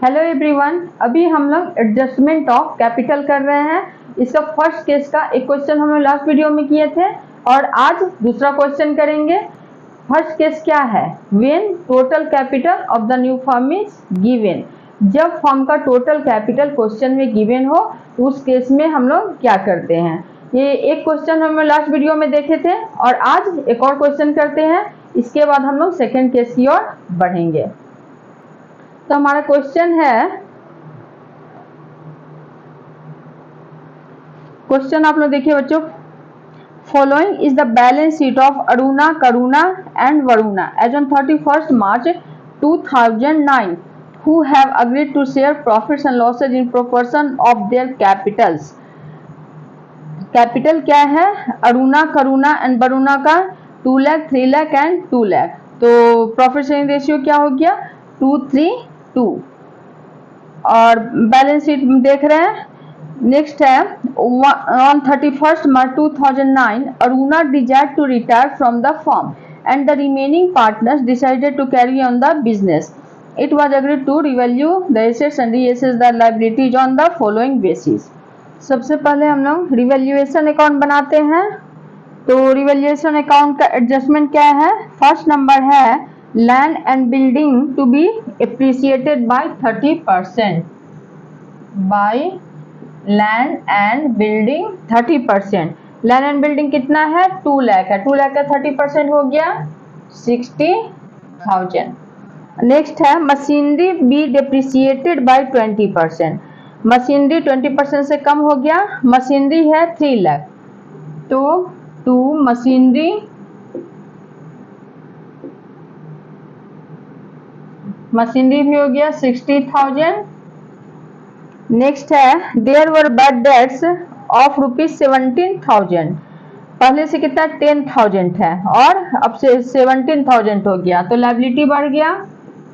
Hello everyone, अभी हम लोग एडजस्टमेंट ऑफ कैपिटल कर रहे हैं। इसका फर्स्ट केस का एक क्वेश्चन हम लोग लास्ट वीडियो में किए थे और आज दूसरा क्वेश्चन करेंगे। फर्स्ट केस क्या है? When total capital of the new firm is given. जब फर्म का टोटल कैपिटल क्वेश्चन में गिवन हो उस केस में हम लोग क्या करते हैं। ये एक क्वेश्चन हम लोग लास्ट वीडियो में देखे थे और आज एक और क्वेश्चन करते हैं। इसके बाद हम लोग सेकेंड केस की ओर बढ़ेंगे। तो हमारा क्वेश्चन है, क्वेश्चन आप लोग देखिए बच्चों। Following is the balance sheet of Aruna, Karuna and Varuna as on 31st March 2009 who have agreed to share profits and losses in proportion of their capitals। Capital क्या है? अरुणा, करुणा एंड वरुणा का 2 लाख, 3 लाख एंड 2 लाख। तो प्रॉफिट शेयरिंग रेशियो क्या हो गया? 2:3:2। और बैलेंस शीट देख रहे हैं। नेक्स्ट है, on 31st March 2009 Aruna desired to retire from the firm and the remaining partners decided to carry on the business. It was agreed to revalue the assets and reassess the liabilities on the following basis. सबसे पहले हम लोग revaluation account बनाते हैं। तो revaluation account का adjustment क्या है? फर्स्ट नंबर है land and building to be appreciated by 30%। By land and building 30%। Land and building कितना है? 2 लाख है। 2 लाख का 30% हो गया 60,000। नेक्स्ट है machinery be depreciated by 20%। Machinery 20% से कम हो गया। मशीनरी है 3 लाख, तो 2 मशीनरी भी हो गया 60,000। नेक्स्ट है there were bad debts of ₹17,000। पहले से कितना 10,000 है और अब से 17,000 हो गया, तो लायबिलिटी बढ़ गया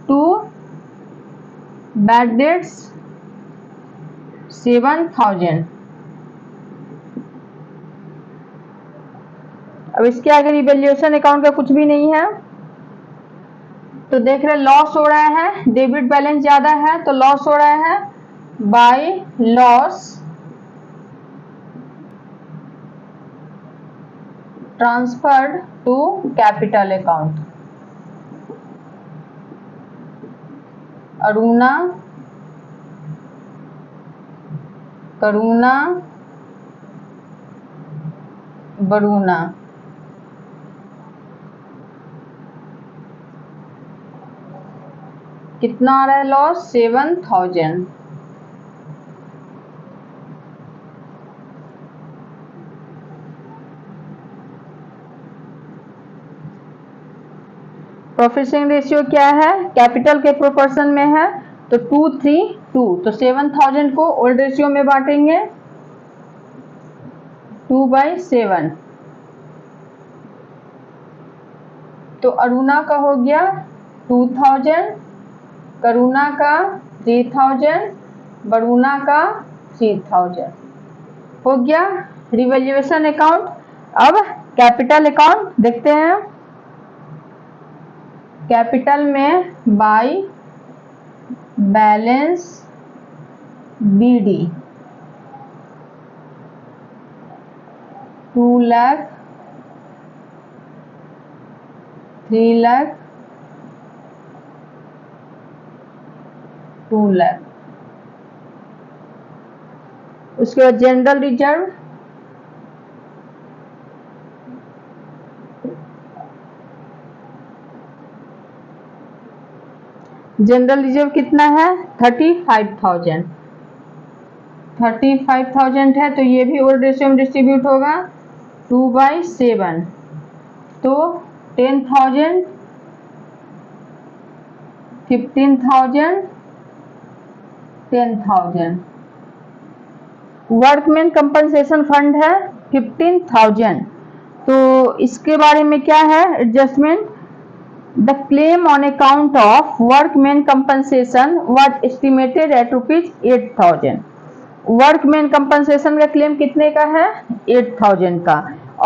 2 बैड डेट्स 7,000। अब इसके आगे रिवैल्यूएशन अकाउंट का कुछ भी नहीं है। तो देख रहे लॉस हो रहा है, डेबिट बैलेंस ज्यादा है तो लॉस हो रहा है। By loss transferred to capital account. Aruna, Karuna, Varuna. कितना आ रहा है लॉस? 7,000। प्रॉफिट शेयरिंग रेशियो क्या है? कैपिटल के प्रोपोर्शन में है तो 2:3:2। तो 7,000 को ओल्ड रेशियो में बांटेंगे 2/7। तो अरुणा का हो गया 2,000, करुणा का 3,000, वरुणा का 3,000 हो गया रिवैल्यूएशन अकाउंट। अब कैपिटल अकाउंट देखते हैं। कैपिटल में by balance BD 2 lakh, 3 lakh, 2 lakh. उसके बाद जनरल रिजर्व कितना है? 35,000। 35,000 है तो ये भी ओल्ड रेशियो में डिस्ट्रीब्यूट होगा 2/7। तो 10,000, 15,000, 10,000। वर्कमैन कंपनसेशन फंड है 15,000। तो इसके बारे में क्या है adjustment? The claim on account of workman compensation was estimated at ₹8,000। Workman compensation का क्लेम कितने का है? 8,000 का।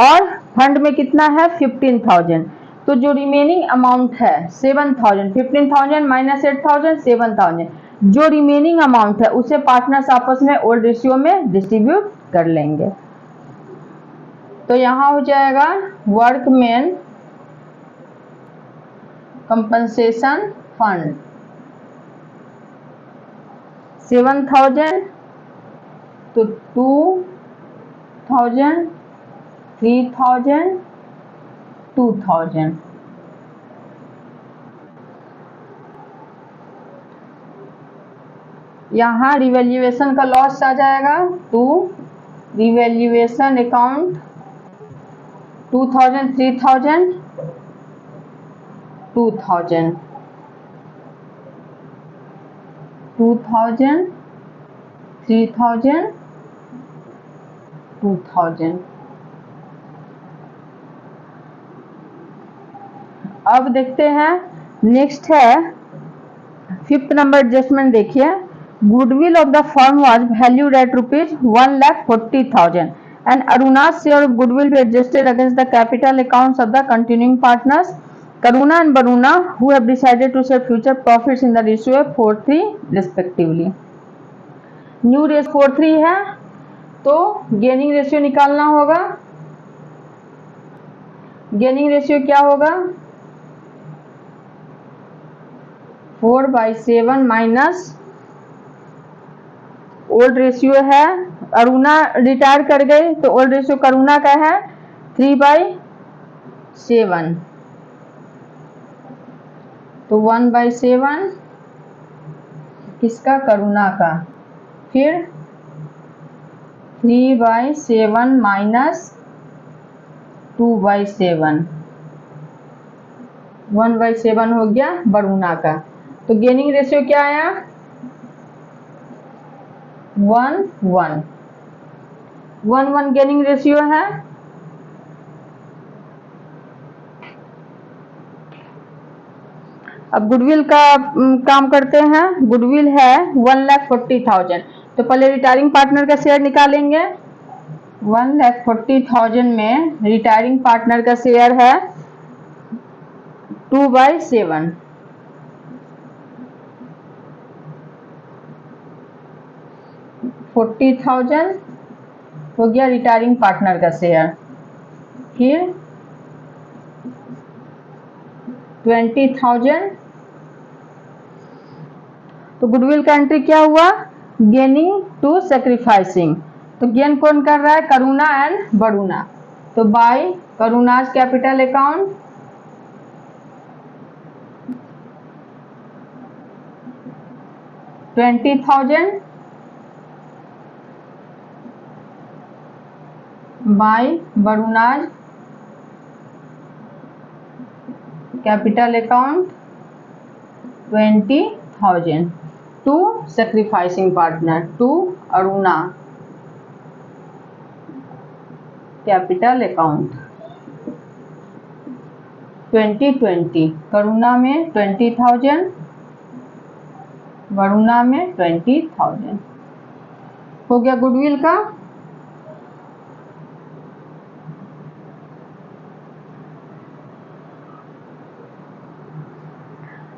और फंड में कितना है? 15,000। तो जो रिमेनिंग अमाउंट है 7,000, 15,000 माइनस 8,000 7,000, जो रिमेनिंग अमाउंट है उसे पार्टनर्स आपस में ओल्ड रेशियो में डिस्ट्रीब्यूट कर लेंगे। तो यहां हो जाएगा वर्कमैन कंपनसेशन फंड 7,000, तो 2,000, 3,000, 2,000। यहाँ रिवैल्यूएशन का लॉस आ जाएगा, तो रिवैल्यूएशन अकाउंट 2,000, 3,000, 2,000, 2,000, 3,000, 2,000। अब देखते हैं नेक्स्ट है 5th नंबर एडजस्टमेंट। देखिए, goodwill of the firm was valued at ₹1,40,000 and Aruna's share of goodwill be adjusted against the capital accounts of the continuing partners Karuna and Varuna, who have decided to share future profits in the ratio of 4:3 respectively। New रेस 4:3 है, तो gaining ratio निकालना होगा। Gaining ratio क्या होगा? 4/7 minus old ratio है, Aruna retire कर गई तो ओल्ड रेशियो करुणा का है 3/7, तो 1/7 किसका? करुणा का। फिर 3/7 माइनस 2/7, 1/7 हो गया वरुणा का। तो गेनिंग रेशियो क्या आया? 1:1 गेनिंग रेशियो है। अब गुडविल का काम करते हैं। गुडविल है 1,40,000, तो पहले रिटायरिंग पार्टनर का शेयर निकालेंगे। 1,40,000 में रिटायरिंग पार्टनर का शेयर है 2/7, 40,000 हो गया रिटायरिंग पार्टनर का शेयर। फिर 20,000, तो गुडविल का एंट्री क्या हुआ? गेनिंग टू सेक्रीफाइसिंग, तो गेन कौन कर रहा है? करुणा एंड वरुणा, तो by Karuna's capital account 20,000 by Varuna's capital account 20,000 to sacrificing partner to Aruna capital account 2020, Karuna में 20,000, वरुणा में 20,000 हो गया गुडविल का।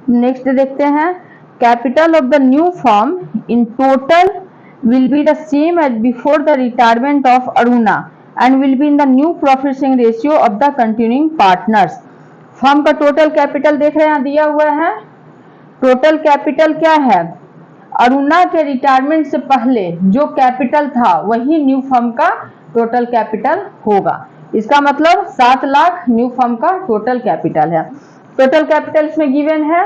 नेक्स्ट देखते हैं, capital of the new firm in total will be the same as before the retirement of Aruna and will be in the new profit sharing ratio of the continuing partners. Firm का total capital देख रहे हैं, दिया हुआ है। Total capital क्या है? अरुणा के रिटायरमेंट से पहले जो कैपिटल था वही न्यू फर्म का टोटल कैपिटल होगा। इसका मतलब 7 लाख न्यू फर्म का टोटल कैपिटल है। टोटल कैपिटल इसमें गिवन है,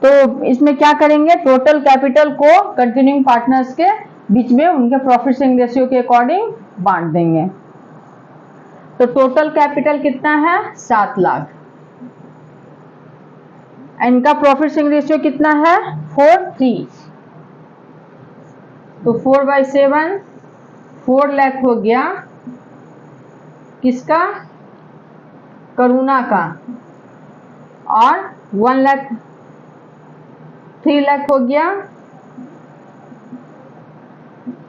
तो इसमें क्या करेंगे? टोटल कैपिटल को कंटिन्यूइंग पार्टनर्स के बीच में उनके प्रॉफिट शेयरिंग रेशियो के अकॉर्डिंग बांट देंगे। तो टोटल कैपिटल कितना है? 7 लाख। इनका प्रॉफिट शेयरिंग रेशियो कितना है? 4:3, तो 4/7 4 लाख हो गया किसका? करुणा का, और 1 लाख 3 लाख हो गया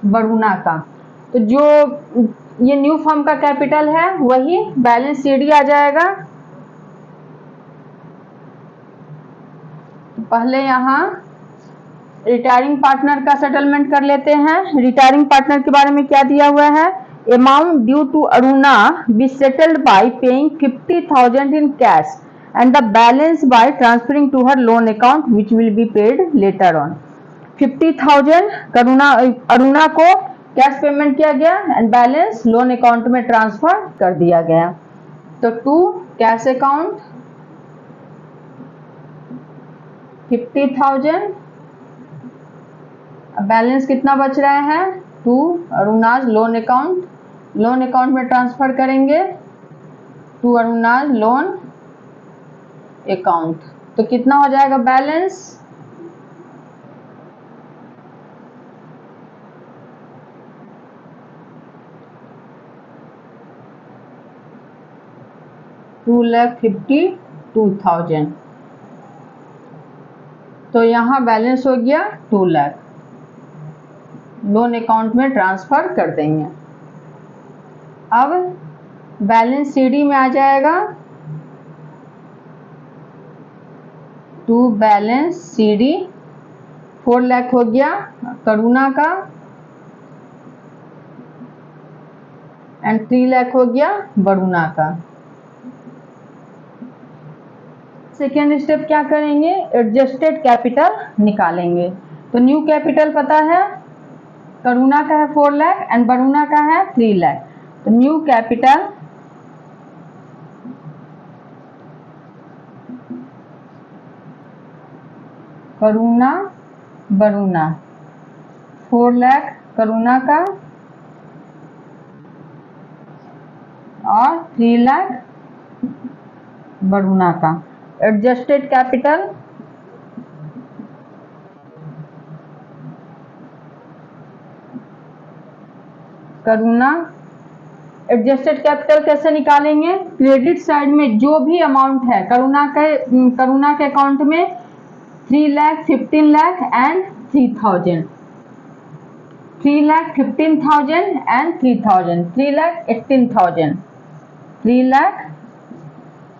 वरुणा का। तो जो ये न्यू फर्म का कैपिटल है वही बैलेंस शीट आ जाएगा। तो पहले यहां रिटायरिंग पार्टनर का सेटलमेंट कर लेते हैं। रिटायरिंग पार्टनर के बारे में क्या दिया हुआ है? Amount due to Aruna be settled by paying 50,000 in cash and the balance by transferring to her loan account which will be paid later on. 50,000 Aruna को कैश पेमेंट किया गया एंड बैलेंस लोन अकाउंट में ट्रांसफर कर दिया गया। तो to cash account 50,000, balance कितना बच रहा है? टू अरुणाज लोन अकाउंट में ट्रांसफर करेंगे टू अरुणाज लोन अकाउंट। तो कितना हो जाएगा बैलेंस? $2,52,000। तो यहां बैलेंस हो गया 2 लाख, लोन अकाउंट में ट्रांसफर कर देंगे। अब बैलेंस सीडी में आ जाएगा, टू बैलेंस सीडी 4 लाख हो गया करुणा का एंड 3 लाख हो गया वरुणा का। सेकेंड स्टेप क्या करेंगे? एडजस्टेड कैपिटल निकालेंगे। तो न्यू कैपिटल पता है, करुणा का है 4 लाख एंड वरुणा का है 3 लाख। तो न्यू कैपिटल करुणा वरुणा 4 लाख करुणा का और 3 लाख वरुणा का। एडजस्टेड कैपिटल करुणा, एडजस्टेड कैपिटल कैसे निकालेंगे? क्रेडिट साइड में जो भी अमाउंट है करुणा के अकाउंट में 3 लाख 15 लाख एंड 3,000, 3 लाख 15,000 एंड 3,000, 3 लाख 18,000, 3 लाख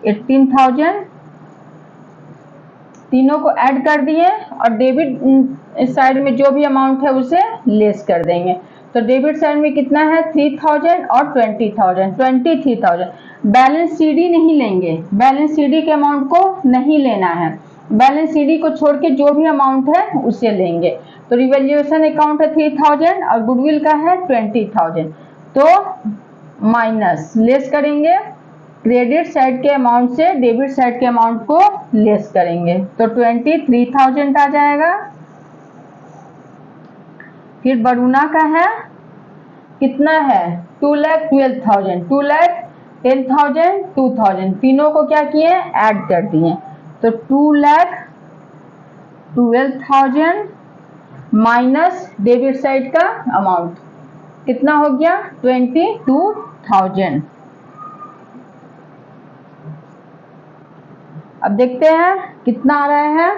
18,000 तीनों को ऐड कर दिए और डेबिट साइड में जो भी अमाउंट है उसे लेस कर देंगे। तो डेबिट साइड में कितना है? 3,000 और 20,000, 23,000। बैलेंस सीडी नहीं लेंगे, बैलेंस सीडी के अमाउंट को नहीं लेना है, बैलेंस सीडी को छोड़ के जो भी अमाउंट है उसे लेंगे। तो रिवैल्यूएशन अकाउंट है 3,000 और गुडविल का है 20,000। तो माइनस लेस करेंगे, क्रेडिट साइड के अमाउंट से डेबिट साइड के अमाउंट को लेस करेंगे। तो 23,000 आ जाएगा। फिर वरुणा का है कितना है? 2,12,000, 2,10,000, 2,000 तीनों को क्या किए? ऐड कर दिए। तो 2,12,000 माइनस डेबिट साइड का अमाउंट कितना हो गया? 22,000। अब देखते हैं कितना आ रहा है।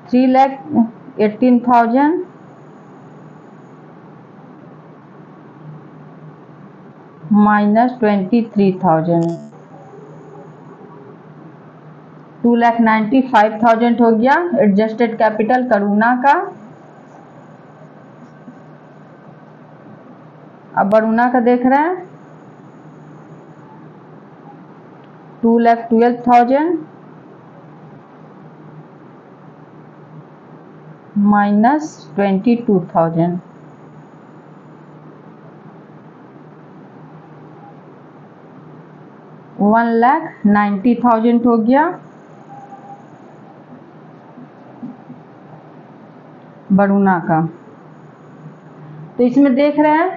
$3,18,000 माइनस 23,000, 2,95,000 हो गया एडजस्टेड कैपिटल करुणा का। अब वरुणा का देख रहे हैं 2,12,000 माइनस 22,000, 1,90,000 हो गया वरुणा का। तो इसमें देख रहे हैं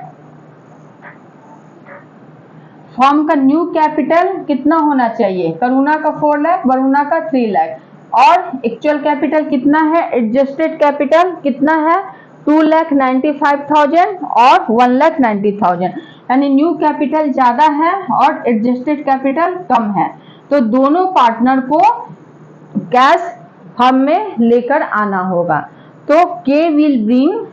फर्म का न्यू कैपिटल कितना होना चाहिए? करुणा का 4 लाख, वरुणा का 3 लाख और एक्चुअल कैपिटल कितना है? एडजस्टेड कैपिटल कितना है? 2,95,000 और 1,90,000, यानी न्यू कैपिटल ज्यादा है और एडजस्टेड कैपिटल कम है। तो दोनों पार्टनर को कैश फर्म में लेकर आना होगा। तो के will bring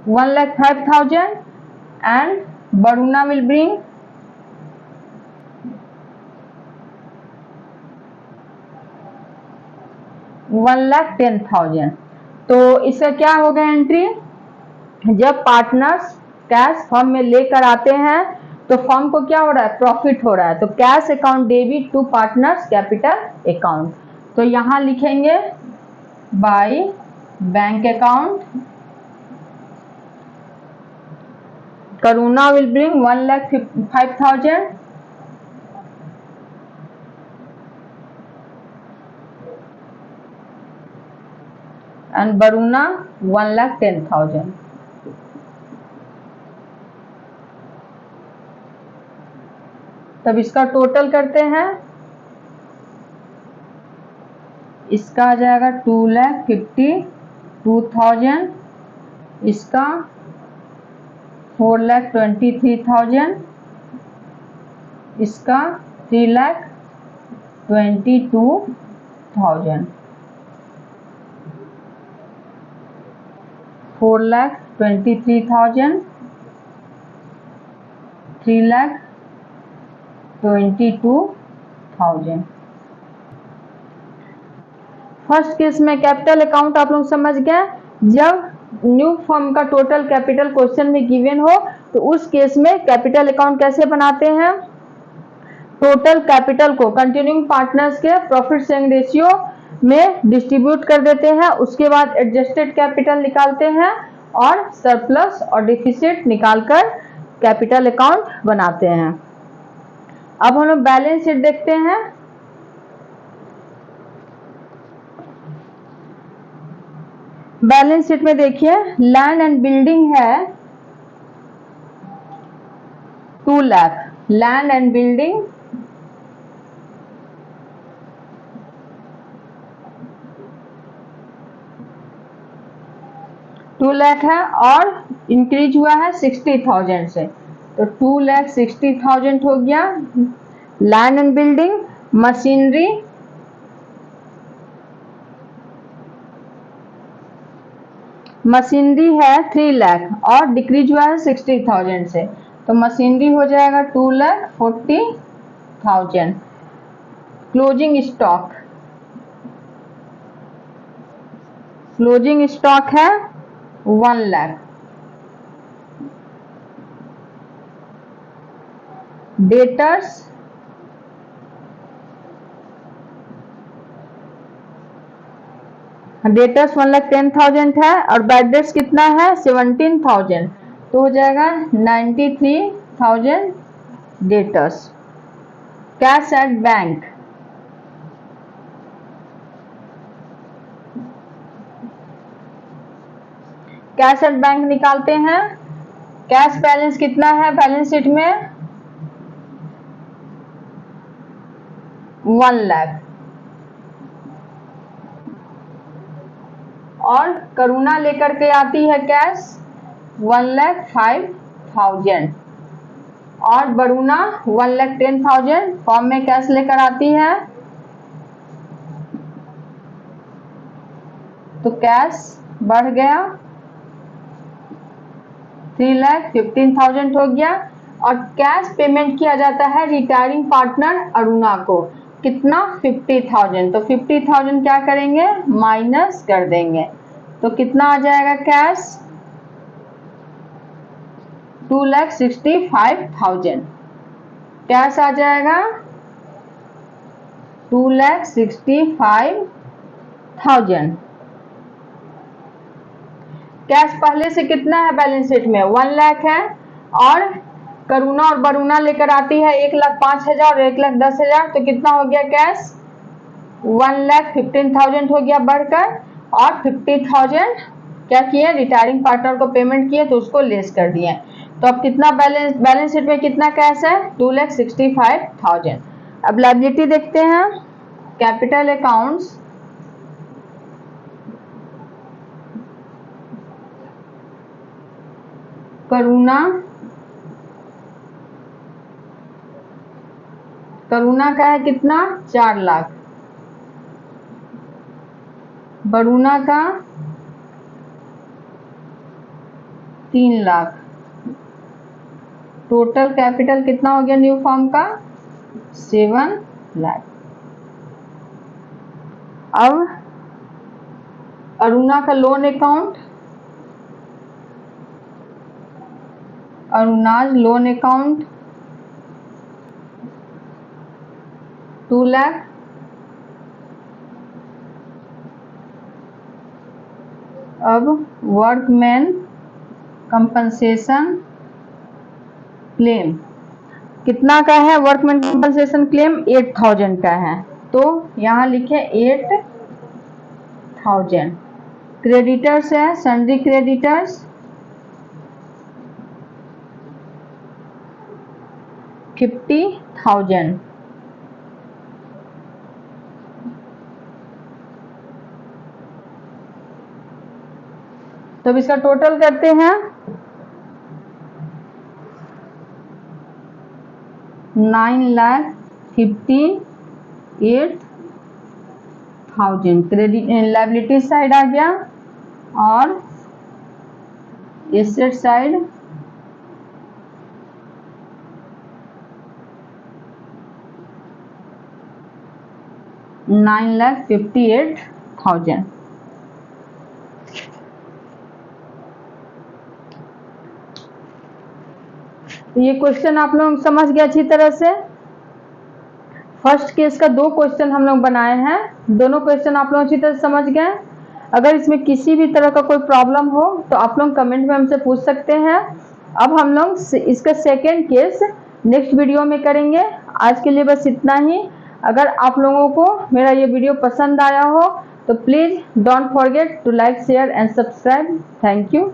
1,05,000 and Baruna will bring 1,10,000। तो इसका क्या होगा एंट्री, जब पार्टनर्स कैश फर्म में लेकर आते हैं तो फर्म को क्या हो रहा है, प्रॉफिट हो रहा है। तो cash account debit to partners capital account. तो यहां लिखेंगे by bank account Karuna will bring 1,05,000 and Baruna 1,10,000। तब इसका टोटल करते हैं, इसका आ जाएगा 2,52,000, इसका 4,23,000, इसका 3,22,000, 4,23,000, 3,22,000। फर्स्ट केस में कैपिटल अकाउंट आप लोग समझ गए। जब न्यू फर्म का टोटल कैपिटल क्वेश्चन में गिवन हो तो उस केस में कैपिटल अकाउंट कैसे बनाते हैं, टोटल कैपिटल को कंटिन्यूइंग पार्टनर्स के प्रॉफिट शेयरिंग रेशियो में डिस्ट्रीब्यूट कर देते हैं, उसके बाद एडजस्टेड कैपिटल निकालते हैं और सरप्लस और डिफिसिट निकालकर कैपिटल अकाउंट बनाते हैं। अब हम लोग बैलेंस शीट देखते हैं। बैलेंस शीट में देखिए लैंड एंड बिल्डिंग है 2 lakh, land and building 2 lakh है और इंक्रीज हुआ है 60,000 से, तो 2,60,000 हो गया। लैंड एंड बिल्डिंग, मशीनरी है 3 लाख और डिक्रीज हुआ है 60,000 से, तो मशीनरी हो जाएगा 2,40,000। क्लोजिंग स्टॉक है 1 लाख। डेटर्स डेटर्स 1,10,000 है और बैड डेट्स कितना है 17,000, तो हो जाएगा 93,000 debtors. Cash at bank, cash at bank निकालते हैं। कैश बैलेंस कितना है बैलेंस शीट में 1 लाख और करुणा लेकर के आती है कैश 1,05,000 और बरुणा 1,10,000 फॉर्म में कैश लेकर आती है, तो कैश बढ़ गया 3,15,000 हो गया। और कैश पेमेंट किया जाता है रिटायरिंग पार्टनर अरुणा को, कितना 50,000, तो 50,000 क्या करेंगे माइनस कर देंगे, तो कितना आ जाएगा कैश 2,65,000। कैश आ जाएगा 2,65,000। कैश पहले से कितना है बैलेंस शीट में 1 लाख है और करुणा और बरुणा लेकर आती है 1,05,000 और 1,10,000, तो कितना हो गया कैश 1,15,000 हो गया बढ़कर, और 50,000 क्या किए रिटायरिंग पार्टनर को पेमेंट किए तो उसको लेस कर दिए। तो अब कितना बैलेंस शीट में कितना कैश है 2,65,000। अब लायबिलिटी देखते हैं। कैपिटल अकाउंट्स करुणा का है कितना 4 लाख, बरुणा का 3 लाख। टोटल कैपिटल कितना हो गया न्यू फॉर्म का? 7 लाख। अब अरुणा का loan account, Aruna's loan account 2 lakh. अब वर्कमैन कंपनसेशन क्लेम कितना का है? वर्कमैन कंपनसेशन क्लेम 8000 का है, तो यहाँ लिखे 8000। क्रेडिटर्स है सन्ड्री क्रेडिटर्स 50,000। तो अब इसका टोटल करते हैं। 9,58,000 क्रेडिट लायबिलिटी साइड आ गया और एसेट साइड 9,58,000। ये क्वेश्चन आप लोग समझ गए अच्छी तरह से। फर्स्ट केस का 2 क्वेश्चन हम लोग बनाए हैं, दोनों क्वेश्चन आप लोग अच्छी तरह समझ गए। अगर इसमें किसी भी तरह का कोई प्रॉब्लम हो तो आप लोग कमेंट में हमसे पूछ सकते हैं। अब हम लोग इसका सेकेंड केस नेक्स्ट वीडियो में करेंगे। आज के लिए बस इतना ही। अगर आप लोगों को मेरा ये वीडियो पसंद आया हो तो please don't forget to like share and subscribe. Thank you.